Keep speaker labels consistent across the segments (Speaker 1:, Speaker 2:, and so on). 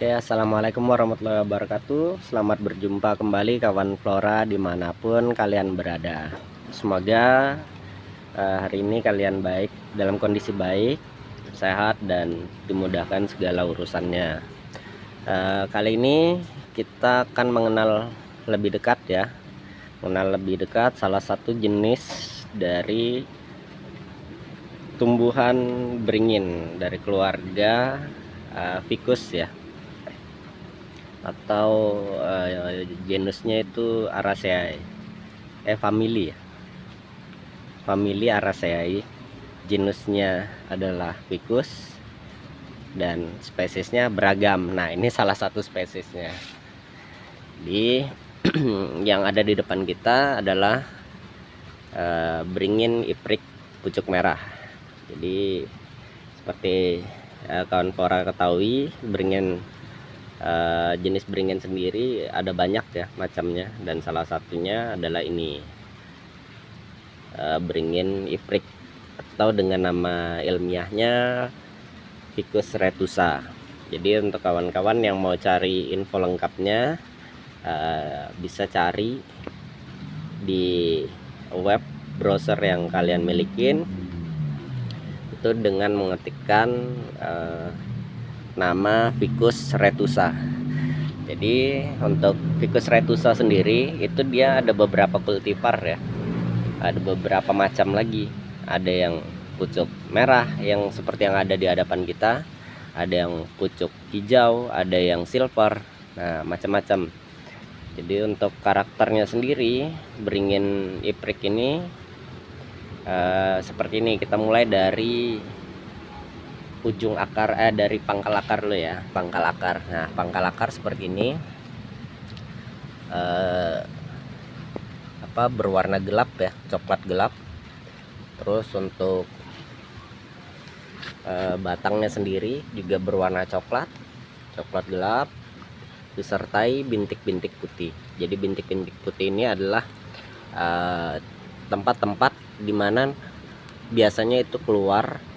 Speaker 1: Oke, assalamualaikum warahmatullahi wabarakatuh. Selamat berjumpa kembali kawan Flora dimanapun kalian berada. Semoga hari ini kalian baik, dalam kondisi baik, sehat, dan dimudahkan segala urusannya. Kali ini kita akan mengenal lebih dekat ya, salah satu jenis dari tumbuhan beringin dari keluarga ficus ya, atau genusnya itu Araceae, famili Araceae. Genusnya adalah ficus dan spesiesnya beragam. Nah, ini salah satu spesiesnya. Di yang ada di depan kita adalah beringin iprik pucuk merah. Jadi seperti kawan Flora ketahui, beringin jenis beringin sendiri ada banyak ya macamnya, dan salah satunya adalah ini, beringin iprik atau dengan nama ilmiahnya Ficus retusa. Jadi untuk kawan-kawan yang mau cari info lengkapnya bisa cari di web browser yang kalian milikin itu dengan mengetikkan nama Ficus retusa. Jadi untuk Ficus retusa sendiri itu dia ada beberapa kultivar ya, ada beberapa macam lagi. Ada yang pucuk merah yang seperti yang ada di hadapan kita, ada yang pucuk hijau, ada yang silver, nah macam-macam. Jadi untuk karakternya sendiri, beringin iprik ini seperti ini. Kita mulai dari ujung akar, dari pangkal akar lo ya, pangkal akar. Nah, pangkal akar seperti ini, berwarna gelap ya, coklat gelap. Terus untuk batangnya sendiri juga berwarna coklat gelap, disertai bintik-bintik putih. Jadi bintik-bintik putih ini adalah tempat-tempat dimana biasanya itu keluar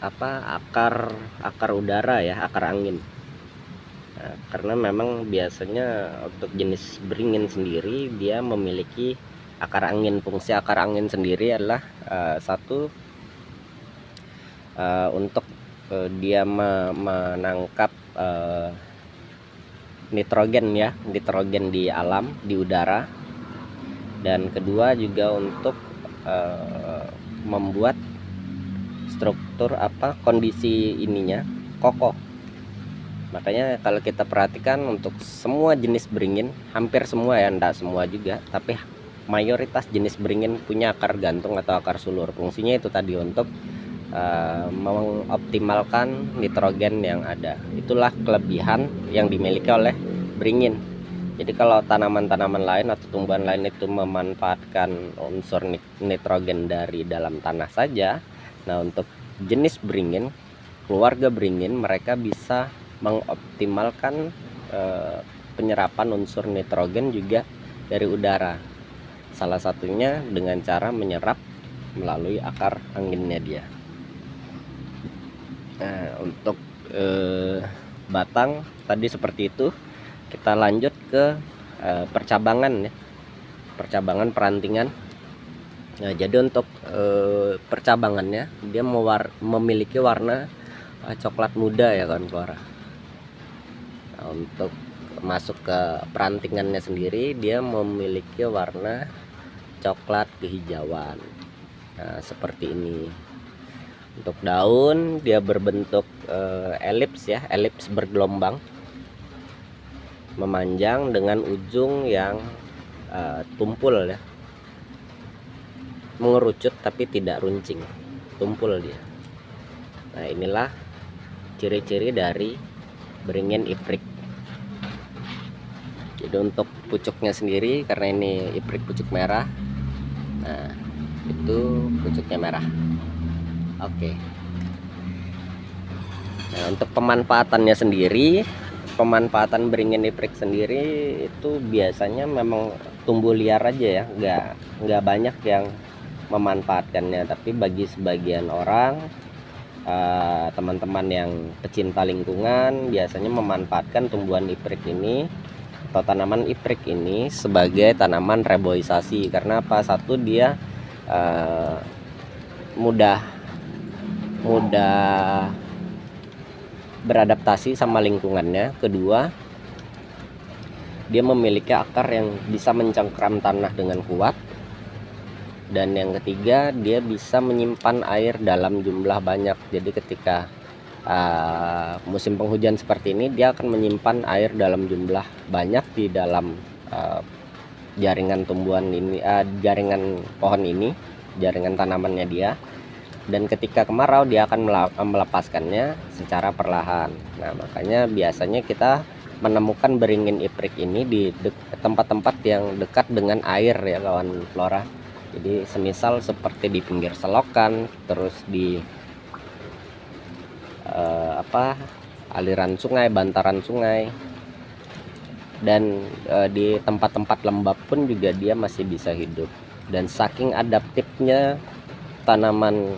Speaker 1: akar udara ya, akar angin. Nah, karena memang biasanya untuk jenis beringin sendiri dia memiliki akar angin. Fungsi akar angin sendiri adalah satu, untuk dia menangkap nitrogen di alam, di udara. Dan kedua juga untuk membuat struktur kondisi ininya kokoh. Makanya kalau kita perhatikan untuk semua jenis beringin, hampir semua ya, enggak semua juga, tapi mayoritas jenis beringin punya akar gantung atau akar sulur. Fungsinya itu tadi untuk mengoptimalkan nitrogen yang ada. Itulah kelebihan yang dimiliki oleh beringin. Jadi kalau tanaman-tanaman lain atau tumbuhan lain itu memanfaatkan unsur nitrogen dari dalam tanah saja, nah untuk jenis beringin, keluarga beringin, mereka bisa mengoptimalkan penyerapan unsur nitrogen juga dari udara. Salah satunya dengan cara menyerap melalui akar anginnya dia. Nah, untuk batang tadi seperti itu. Kita lanjut ke percabangan ya, percabangan perantingan. Nah, jadi untuk percabangannya dia memiliki warna coklat muda ya kawan Flora. Nah, untuk masuk ke perantingannya sendiri dia memiliki warna coklat kehijauan. Nah, seperti ini. Untuk daun dia berbentuk elips ya, elips bergelombang, memanjang dengan ujung yang tumpul ya, mengerucut tapi tidak runcing, tumpul dia. Nah, inilah ciri-ciri dari beringin iprik. Jadi untuk pucuknya sendiri, karena ini iprik pucuk merah, nah itu pucuknya merah. Oke. Nah, untuk pemanfaatannya sendiri, pemanfaatan beringin iprik sendiri itu biasanya memang tumbuh liar aja ya, nggak banyak yang memanfaatkannya. Tapi bagi sebagian orang teman-teman yang pecinta lingkungan biasanya memanfaatkan tumbuhan iprik ini atau tanaman iprik ini sebagai tanaman reboisasi. Karena apa? Satu, dia mudah beradaptasi sama lingkungannya. Kedua, dia memiliki akar yang bisa mencengkram tanah dengan kuat. Dan yang ketiga, dia bisa menyimpan air dalam jumlah banyak. Jadi ketika musim penghujan seperti ini, dia akan menyimpan air dalam jumlah banyak di dalam jaringan tumbuhan ini, jaringan pohon ini, jaringan tanamannya dia. Dan ketika kemarau, dia akan melepaskannya secara perlahan. Nah, makanya biasanya kita menemukan beringin iprik ini di tempat-tempat yang dekat dengan air ya kawan flora. Jadi semisal seperti di pinggir selokan, terus di aliran sungai, bantaran sungai, dan di tempat-tempat lembab pun juga dia masih bisa hidup. Dan saking adaptifnya tanaman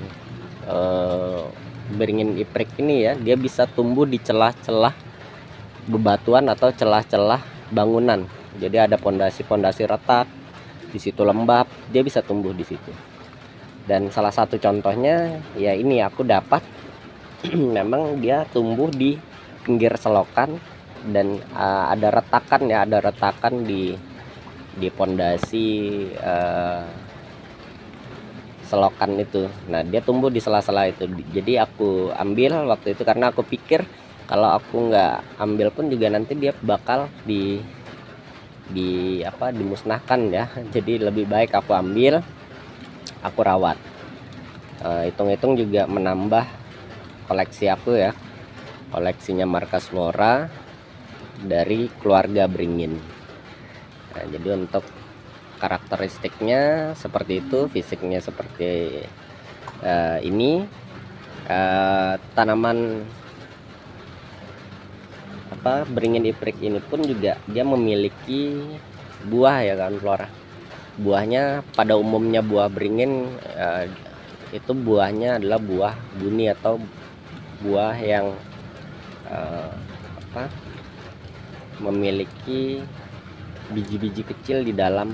Speaker 1: beringin iprik ini ya, dia bisa tumbuh di celah-celah bebatuan atau celah-celah bangunan. Jadi ada pondasi-pondasi retak, di situ lembab, dia bisa tumbuh di situ. Dan salah satu contohnya ya ini aku dapat memang dia tumbuh di pinggir selokan dan ada retakan ya, ada retakan di pondasi selokan itu. Nah, dia tumbuh di sela-sela itu. Jadi aku ambil waktu itu karena aku pikir kalau aku nggak ambil pun juga nanti dia bakal dimusnahkan ya. Jadi lebih baik aku ambil, aku rawat. Hitung-hitung juga menambah koleksi aku ya, koleksinya Markas Flora dari keluarga beringin. Nah, jadi untuk karakteristiknya seperti itu, fisiknya seperti ini. Tanaman beringin iprik ini pun juga dia memiliki buah ya kan flora. Buahnya pada umumnya buah beringin itu buahnya adalah buah buni atau buah yang memiliki biji-biji kecil di dalam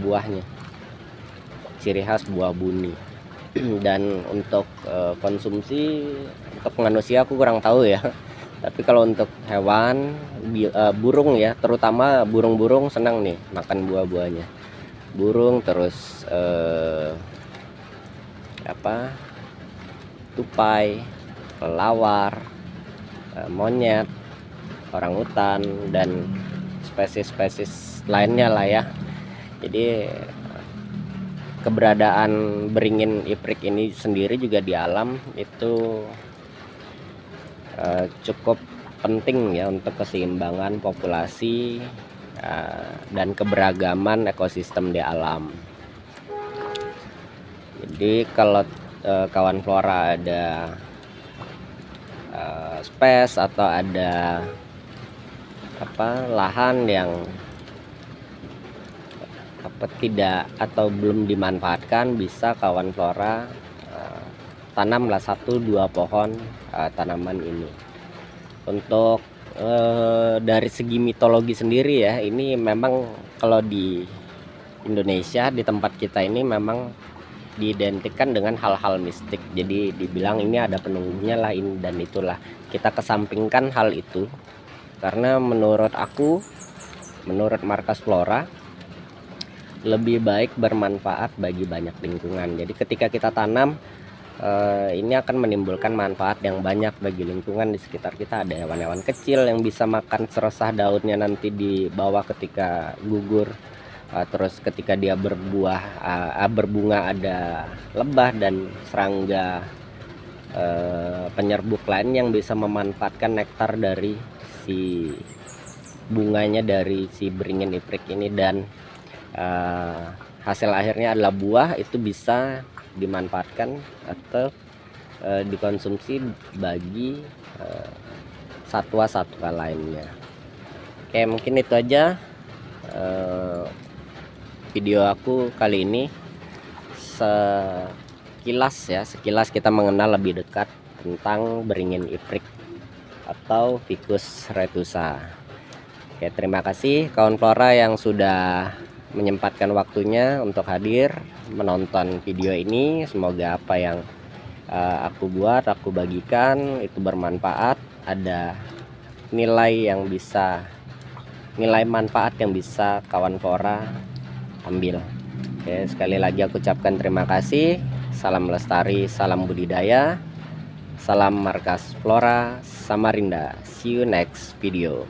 Speaker 1: buahnya, ciri khas buah buni. Dan untuk konsumsi untuk manusia aku kurang tahu ya. Tapi kalau untuk hewan, burung ya, terutama burung-burung senang nih makan buah-buahnya. Burung, terus tupai, kelelawar, monyet, orangutan, dan spesies-spesies lainnya lah ya. Jadi keberadaan beringin iprik ini sendiri juga di alam itu cukup penting ya untuk keseimbangan populasi dan keberagaman ekosistem di alam. Jadi kalau kawan flora ada space atau ada lahan yang tidak atau belum dimanfaatkan, bisa kawan flora tanamlah 1-2 pohon tanaman ini. Untuk dari segi mitologi sendiri ya, ini memang kalau di Indonesia, di tempat kita ini memang diidentikan dengan hal-hal mistik. Jadi dibilang ini ada penunggunya lah, ini dan itulah. Kita kesampingkan hal itu karena menurut aku, menurut Markas Flora, lebih baik bermanfaat bagi banyak lingkungan. Jadi ketika kita tanam, ini akan menimbulkan manfaat yang banyak bagi lingkungan di sekitar kita. Ada hewan-hewan kecil yang bisa makan seresah daunnya nanti di bawah ketika gugur. Terus ketika dia berbunga ada lebah dan serangga penyerbuk lain yang bisa memanfaatkan nektar dari si bunganya dari si beringin iprik ini, dan hasil akhirnya adalah buah. Itu bisa dimanfaatkan atau dikonsumsi bagi satwa-satwa lainnya. Oke, mungkin itu aja video aku kali ini. sekilas kita mengenal lebih dekat tentang beringin iprik atau Ficus retusa. Oke, terima kasih kawan flora yang sudah menyempatkan waktunya untuk hadir menonton video ini. Semoga apa yang aku bagikan itu bermanfaat, ada nilai manfaat yang bisa kawan flora ambil. Oke, sekali lagi aku ucapkan terima kasih. Salam lestari, salam budidaya, salam markas Flora Samarinda. See you next video.